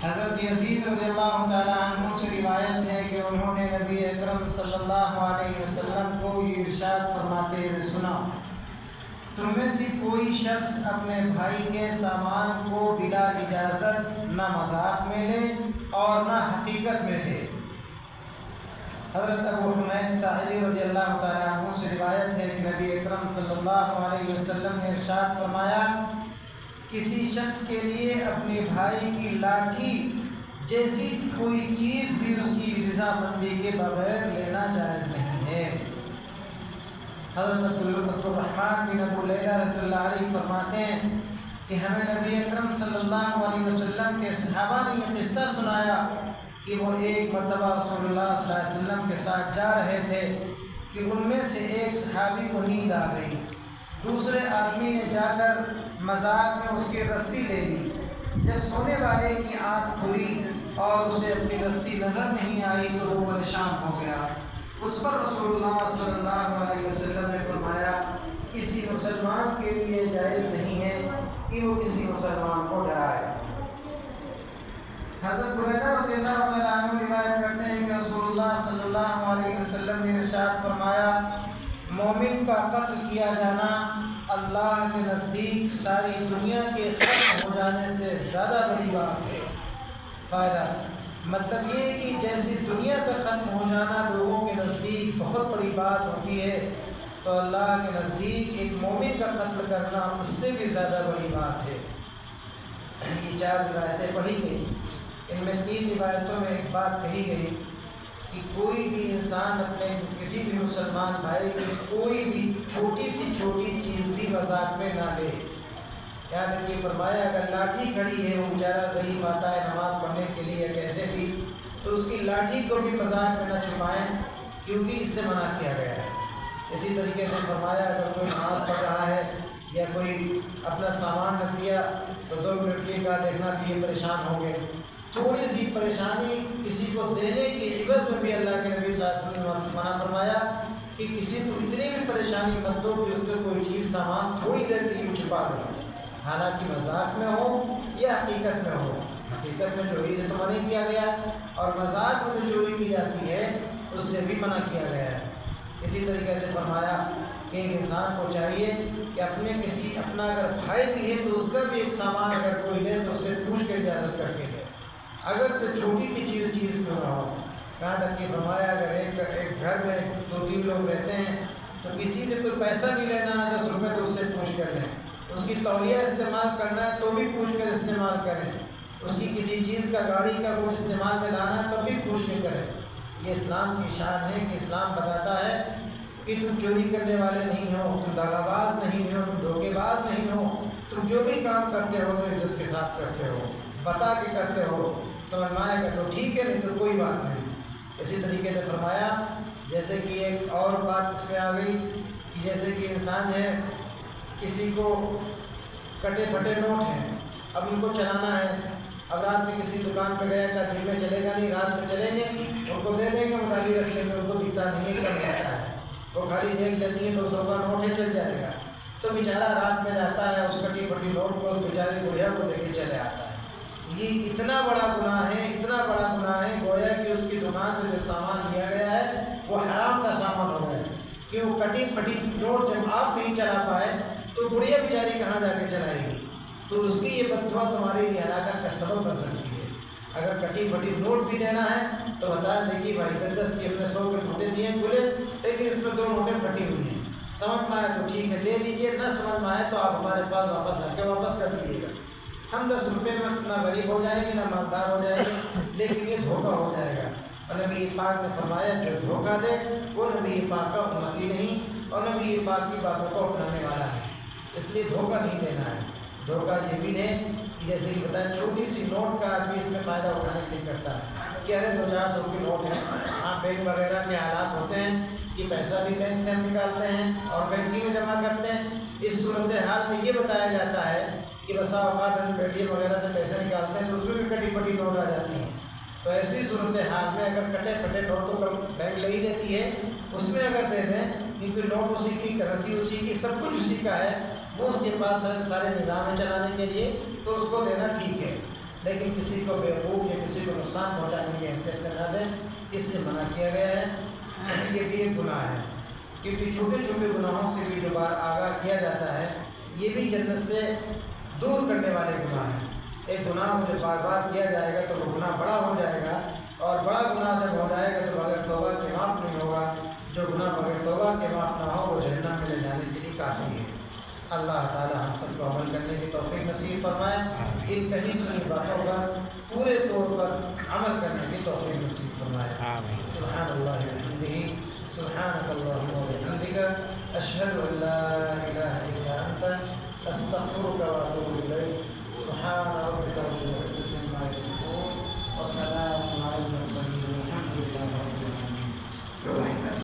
حضرت یزید رضی اللہ تعالیٰ عنہ سے روایت ہے کہ انہوں نے نبی اکرم صلی اللہ علیہ وسلم کو یہ ارشاد فرماتے ہوئے سنا، تم میں سے کوئی شخص اپنے بھائی کے سامان کو بلا اجازت نہ مذاق میں لے اور نہ حقیقت میں لے۔ حضرت ابو حمید ساحلی رضی اللہ تعالیٰ عنہ سے روایت ہے کہ نبی اکرم صلی اللہ علیہ وسلم نے ارشاد فرمایا، کسی شخص کے لیے اپنے بھائی کی لاٹھی جیسی کوئی چیز بھی اس کی رضامندی کے بغیر لینا جائز نہیں ہے۔ حضرت عبدالرحمن بن ابو لیلہ رضی اللہ علیہ فرماتے ہیں کہ ہمیں نبی اکرم صلی اللہ علیہ وسلم کے صحابہ نے یہ قصہ سنایا کہ وہ ایک مرتبہ رسول اللہ صلی اللہ علیہ وسلم کے ساتھ جا رہے تھے کہ ان میں سے ایک صحابی کو نیند آ گئی، دوسرے آدمی نے جا کر مذاق میں اس کی رسی لے لی۔ جب سونے والے کی آنکھ کھلی اور اسے اپنی رسی نظر نہیں آئی تو وہ پریشان ہو گیا۔ اس پر رسول اللہ صلی اللہ علیہ وسلم نے فرمایا، کسی مسلمان کے لیے جائز نہیں ہے کہ وہ کسی مسلمان کو ڈرائے۔ حضرت بریدہ رضی اللہ عنہ روایت کرتے ہیں کہ رسول اللہ صلی اللہ علیہ وسلم نے ارشاد فرمایا، مومن کا قتل کیا جانا اللہ کے نزدیک ساری دنیا کے ختم ہو جانے سے زیادہ بڑی بات ہے۔ فائدہ مطلب یہ کہ جیسے دنیا کا ختم ہو جانا لوگوں کے نزدیک بہت بڑی بات ہوتی ہے، تو اللہ کے نزدیک ایک مومن کا قتل کرنا اس سے بھی زیادہ بڑی بات ہے۔ یہ 4 روایتیں پڑھی گئی، ان میں 3 روایتوں میں ایک بات کہی گئی کہ کوئی بھی انسان اپنے کسی بھی مسلمان بھائی کی کوئی بھی چھوٹی سی چھوٹی چیز بھی مذاق میں نہ لے۔ یاد رکھیے فرمایا، اگر لاٹھی کھڑی ہے، وہ بیچارہ ضعیف آتا ہے نماز پڑھنے کے لیے کیسے بھی، تو اس کی لاٹھی کو بھی مذاق میں نہ چھپائیں، کیونکہ اس سے منع کیا گیا ہے۔ اسی طریقے سے فرمایا، اگر کوئی نماز پڑھ رہا ہے یا کوئی اپنا سامان رکھ دیا تو 2 منٹ کے بعد دیکھنا بھی یہ پریشان ہوں گے۔ تھوڑی سی پریشانی کسی کو دینے کے عوض میں بھی اللہ کے نبی صلی اللہ علیہ وسلم نے منع فرمایا کہ کسی کو اتنی بھی پریشانی مت دو کہ اس کو کوئی چیز سامان تھوڑی دیر کے لیے چھپا دو، حالانکہ مذاق میں ہو یا حقیقت میں ہو۔ حقیقت میں چوری سے تو منع کیا گیا، اور مذاق میں جو چوری کی جاتی ہے اس سے بھی منع کیا گیا ہے۔ اسی طریقے سے فرمایا کہ ایک انسان کو چاہیے کہ اپنا اگر بھائی بھی ہے تو اس کا بھی ایک سامان اگر کوئی لے تو اس سے پوچھ کے اجازت کر کے لے، اگر سے چھوٹی کی چیز کیوں نہ ہو۔ کہاں تک کہ فرمایا، اگر ایک گھر میں 2-3 لوگ رہتے ہیں تو کسی سے کوئی پیسہ بھی لینا ہے 10 روپے تو اس سے پوچھ کر لیں، اس کی تولیہ استعمال کرنا ہے تو بھی پوچھ کر استعمال کریں، اس کی کسی چیز کا گاڑی کا کوئی استعمال میں لانا ہے تو بھی پوچھ کے کریں۔ یہ اسلام کی شان ہے کہ اسلام بتاتا ہے کہ تم چوری کرنے والے نہیں ہو، تم دغا باز نہیں ہو، تم دھوکے باز نہیں ہو، تم جو بھی کام کرتے ہو تو عزت کے ساتھ کرتے ہو، بتا کے کرتے ہو، سمجھ میں آئے گا تو ٹھیک ہے، نہیں تو کوئی بات نہیں۔ اسی طریقے سے فرمایا، جیسے کہ ایک اور بات اس میں آ گئی کہ جیسے کہ انسان ہے، کسی کو کٹے پھٹے نوٹ ہیں، اب ان کو چلانا ہے، اب رات میں کسی دکان پہ گیا، دن میں چلے گا نہیں، رات میں چلیں گے، ان کو دے دیں گے، مداری رکھ لیں گے، ان کو دکھتا نہیں ہے کر جاتا ہے، وہ خالی دیکھ لیتی ہے 200 کا نوٹ ہے، چل جائے گا، تو بیچارہ رات میں جاتا ہے، اس کٹی پھٹی نوٹ کو بیچاری بڑھیا کو لے کے چلے آتا ہے۔ یہ اتنا بڑا گناہ ہے، اتنا بڑا گناہ ہے، گویا کہ اس کی دکان سے جو سامان لیا گیا ہے وہ حرام کا سامان ہو گیا ہے، کہ وہ کٹی پھٹی نوٹ جب آپ نہیں چلا پائے تو بڑھیا بیچاری کہاں جا کے چلائے گی، تو اس کی یہ بد دعا تمہارے لیے ہلاکت کا سبب بن سکتی ہے۔ اگر کٹی پھٹی نوٹ بھی دینا ہے تو بتا دیکھیے بھائی 10 کی اپنے 100 کے نوٹیں دیے کھلے، لیکن اس میں 2 نوٹیں پھٹی ہوئی ہیں، سمجھ میں آئے تو ٹھیک ہے لے لیجیے، نہ سمجھ میں آئے تو آپ ہمارے پاس واپس آ کے واپس کر دیجیے گا۔ ہم 10 روپے میں نہ غریب ہو جائیں گے نہ مالدار ہو جائیں گے، لیکن یہ دھوکہ ہو جائے گا۔ اور نبی پاک نے فرمایا، جو دھوکہ دے وہ نبی پاک کا امتی نہیں، اور نبی پاک کی باتوں کو اپنانے والا ہے، اس لیے دھوکہ نہیں دینا ہے۔ دھوکہ یہ بھی ہے کہ جیسے کہ بتایا، چھوٹی سی نوٹ کا آدمی اس میں فائدہ اٹھانے کے لیے کرتا ہے کہ ارے 200-400 کے نوٹ ہیں، ہاں بینک وغیرہ کے حالات ہوتے ہیں کہ پیسہ بھی بینک سے ہم نکالتے ہیں اور بینک ہی میں جمع کرتے ہیں، اس صورتحال میں یہ بتایا جاتا ہے کہ بسا اوقات ہم پے ٹی ایم وغیرہ سے پیسے نکالتے ہیں تو اس میں بھی کٹی پٹی نوٹ آ جاتی ہیں، تو ایسی صورتحال میں اگر کٹے پھٹے نوٹ تو بینک لے ہی لیتی ہے، اس میں اگر دے دیں کیونکہ نوٹ اسی کی، کرنسی اسی کی، سب کچھ اسی کا ہے، وہ اس کے پاس سارے نظام ہے چلانے کے لیے، تو اس کو دینا ٹھیک ہے۔ لیکن کسی کو بیوقوف یا کسی کو نقصان پہنچانے کی حیثیت سے نہ دیں، اس سے منع کیا گیا ہے۔ یہ بھی ایک گناہ ہے، کیونکہ چھوٹے چھوٹے گناہوں سے بھی جو بار آگاہ کیا جاتا ہے یہ بھی جنت سے دور کرنے والے گناہ ہیں۔ ایک گناہ کو جب بار بار کیا جائے گا تو وہ گناہ بڑا ہو جائے گا، اور بڑا گناہ جب ہو جائے گا تو بغیر توبہ کے معاف نہیں ہوگا۔ جو گناہ بغیر توبہ کے معاف نہ ہو وہ جہنم میں لے جانے کے لیے کافی ہے۔ اللہ تعالی ہم سب کو عمل کرنے کی توفیق نصیب فرمائے، ان کہیں سنی باتوں پر پورے طور پر عمل کرنے کی توفیق نصیب فرمائے۔ سبحان اللہ وبحمدہ، سبحانک اللہم وبحمدک، اشہد ان لا الہ الا انت، استغفرک واتوب الیک۔ سبحان ربک رب العزة عما یصفون، وسلام علی المرسلین، والحمد للہ رب العالمین۔